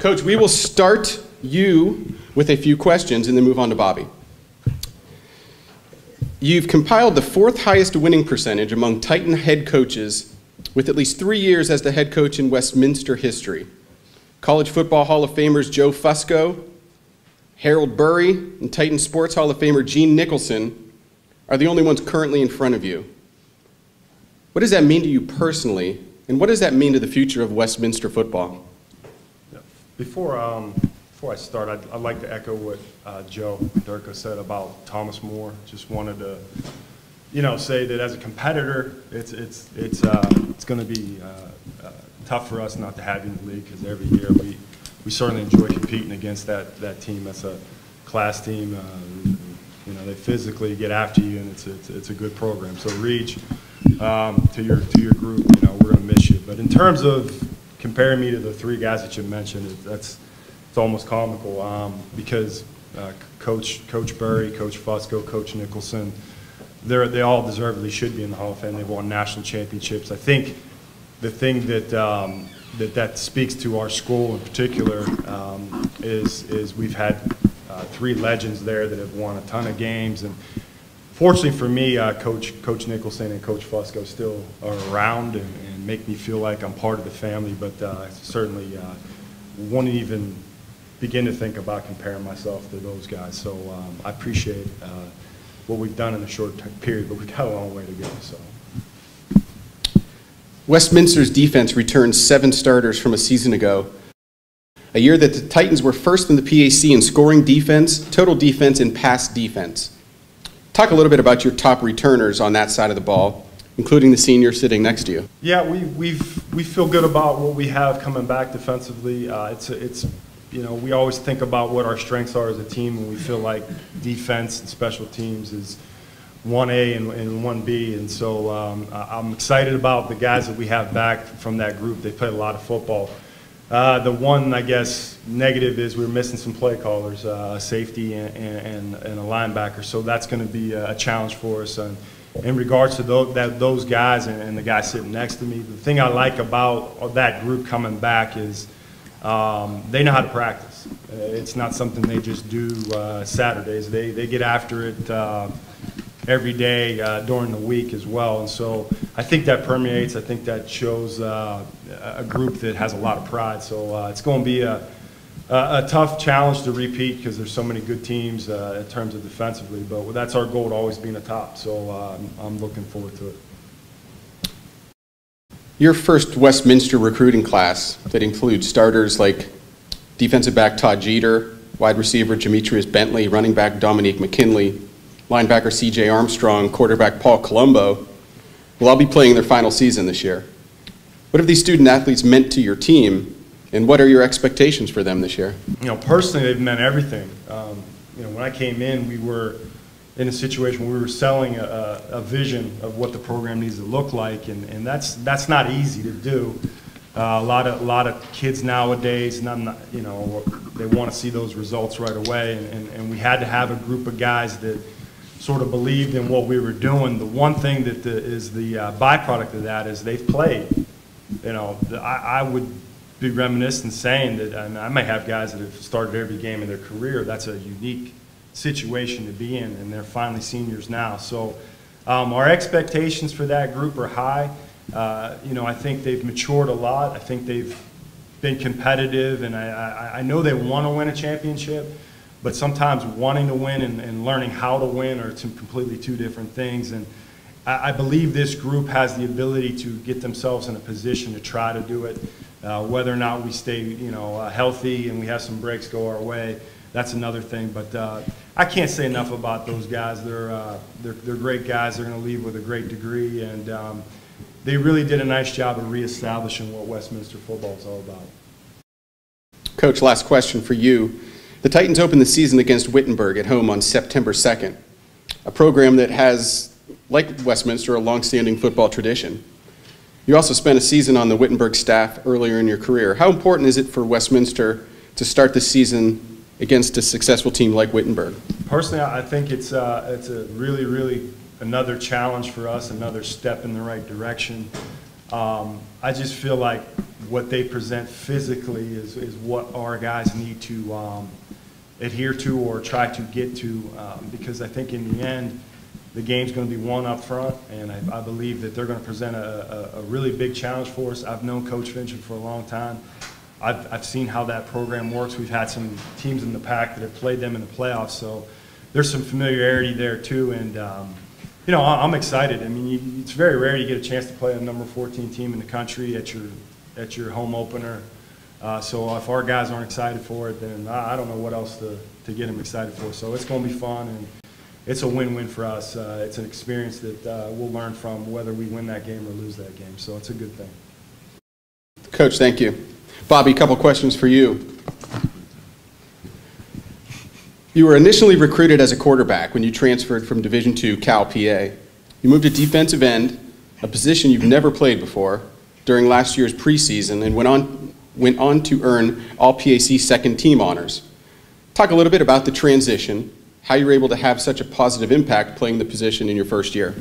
Coach, we will start you with a few questions and then move on to Bobby. You've compiled the 4th highest winning percentage among Titan head coaches with at least 3 years as the head coach in Westminster history. College Football Hall of Famers Joe Fusco, Harold Burry, and Titan Sports Hall of Famer Gene Nicholson are the only ones currently in front of you. What does that mean to you personally, and what does that mean to the future of Westminster football? Before I start, I'd like to echo what Joe Durko said about Thomas More. Just wanted to, say that as a competitor, it's going to be tough for us not to have you in the league, because every year we certainly enjoy competing against that team. That's a class team. They physically get after you, and it's a good program. So Reach, to your group, we're going to miss you. But in terms of comparing me to the 3 guys that you mentioned, it's almost comical, because Coach Burry, Coach Fusco, Coach Nicholson, they all deservedly should be in the Hall of Fame. They've won national championships. I think the thing that speaks to our school in particular is we've had 3 legends there that have won a ton of games. And fortunately for me, Coach Nicholson and Coach Fusco still are around and make me feel like I'm part of the family, but certainly won't even begin to think about comparing myself to those guys. So I appreciate what we've done in a short period, but we've got a long way to go. So. Westminster's defense returned 7 starters from a season ago, a year that the Titans were first in the PAC in scoring defense, total defense, and pass defense. Talk a little bit about your top returners on that side of the ball, including the senior sitting next to you. Yeah, we feel good about what we have coming back defensively. We always think about what our strengths are as a team, and we feel like defense and special teams is 1A and 1B, and so I'm excited about the guys that we have back from that group. They played a lot of football. The one, I guess, negative is we're missing some play callers, a safety and a linebacker, so that's going to be a challenge for us. And in regards to those guys and the guy sitting next to me, the thing I like about that group coming back is they know how to practice. It's not something they just do Saturdays. They get after it every day during the week as well, and so I think that permeates. I think that shows a group that has a lot of pride. So it's going to be a tough challenge to repeat, because there's so many good teams in terms of defensively, but that's our goal, to always be in the top. So I'm looking forward to it. Your first Westminster recruiting class that includes starters like defensive back Todd Jeter, wide receiver Demetrius Bentley, running back Dominique McKinley, linebacker C.J. Armstrong, quarterback Paul Colombo, will all be playing their final season this year. What have these student athletes meant to your team, and what are your expectations for them this year? Personally, they've meant everything. When I came in, we were in a situation where we were selling a vision of what the program needs to look like, and that's not easy to do. A lot of kids nowadays, they want to see those results right away, and we had to have a group of guys that sort of believed in what we were doing. The one thing that is the byproduct of that is they've played. I would be reminiscent saying that, and I may have guys that have started every game in their career. That's a unique situation to be in, and they're finally seniors now. So our expectations for that group are high. I think they've matured a lot. I think they've been competitive, and I know they want to win a championship, but sometimes wanting to win and learning how to win are completely 2 different things. And I believe this group has the ability to get themselves in a position to try to do it. Whether or not we stay, healthy and we have some breaks go our way, that's another thing. But I can't say enough about those guys. They're great guys. They're going to leave with a great degree, and they really did a nice job of reestablishing what Westminster football is all about. Coach, last question for you. The Titans opened the season against Wittenberg at home on September 2nd, a program that has, like Westminster, a long-standing football tradition. You also spent a season on the Wittenberg staff earlier in your career. How important is it for Westminster to start the season against a successful team like Wittenberg? Personally, I think it's a really another challenge for us, another step in the right direction. I just feel like what they present physically is what our guys need to adhere to or try to get to, because I think in the end, the game's going to be won up front, and I believe that they're going to present a really big challenge for us. I've known Coach Finch for a long time. I've seen how that program works. We've had some teams in the PAC that have played them in the playoffs, so there's some familiarity there too. And you know, I'm excited. I mean, it's very rare you get a chance to play a number 14 team in the country at your home opener. So if our guys aren't excited for it, then I don't know what else to get them excited for. So it's going to be fun, and it's a win-win for us. It's an experience that we'll learn from whether we win that game or lose that game. So it's a good thing. Coach, thank you. Bobby, a couple questions for you. You were initially recruited as a quarterback when you transferred from Division II Cal PA. You moved to defensive end, a position you've never played before, during last year's preseason, and went on to earn All-PAC second team honors. Talk a little bit about the transition, how you were able to have such a positive impact playing the position in your first year.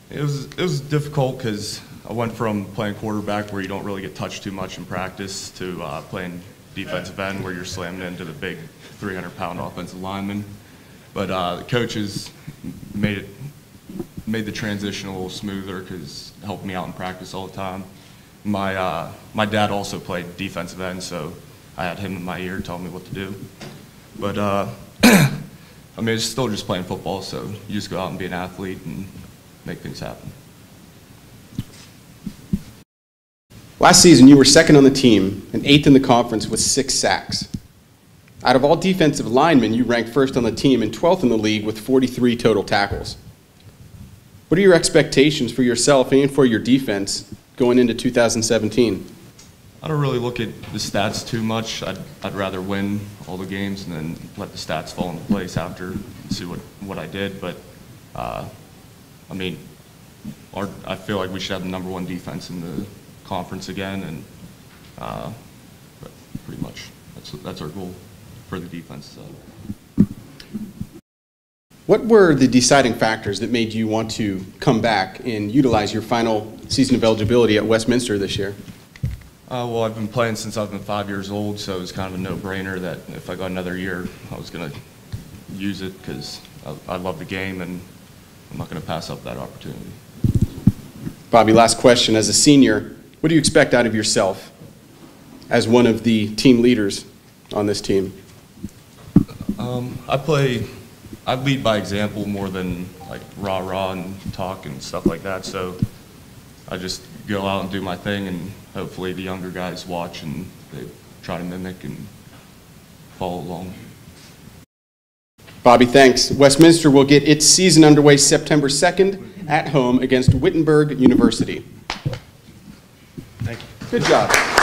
It was difficult because I went from playing quarterback where you don't really get touched too much in practice to playing defensive end where you're slamming into the big 300-pound offensive lineman. But the coaches made the transition a little smoother because it helped me out in practice all the time. My dad also played defensive end, so I had him in my ear telling me what to do. But I mean, it's still just playing football, so you just go out and be an athlete and make things happen. Last season, you were second on the team and 8th in the conference with 6 sacks. Out of all defensive linemen, you ranked first on the team and 12th in the league with 43 total tackles. What are your expectations for yourself and for your defense going into 2017? I don't really look at the stats too much. I'd rather win all the games and then let the stats fall into place after and see what I did. But I mean, I feel like we should have the #1 defense in the conference again, and but pretty much that's our goal for the defense. What were the deciding factors that made you want to come back and utilize your final season of eligibility at Westminster this year? Well, I've been playing since I've been 5 years old, so it was kind of a no-brainer that if I got another year, I was going to use it because I love the game, and I'm not going to pass up that opportunity. Bobby, last question. As a senior, what do you expect out of yourself as one of the team leaders on this team? I lead by example more than like rah-rah and talk and stuff like that, so I just go out and do my thing, and hopefully the younger guys watch and they try to mimic and follow along. Bobby, thanks. Westminster will get its season underway September 2nd at home against Wittenberg University. Thank you. Good job.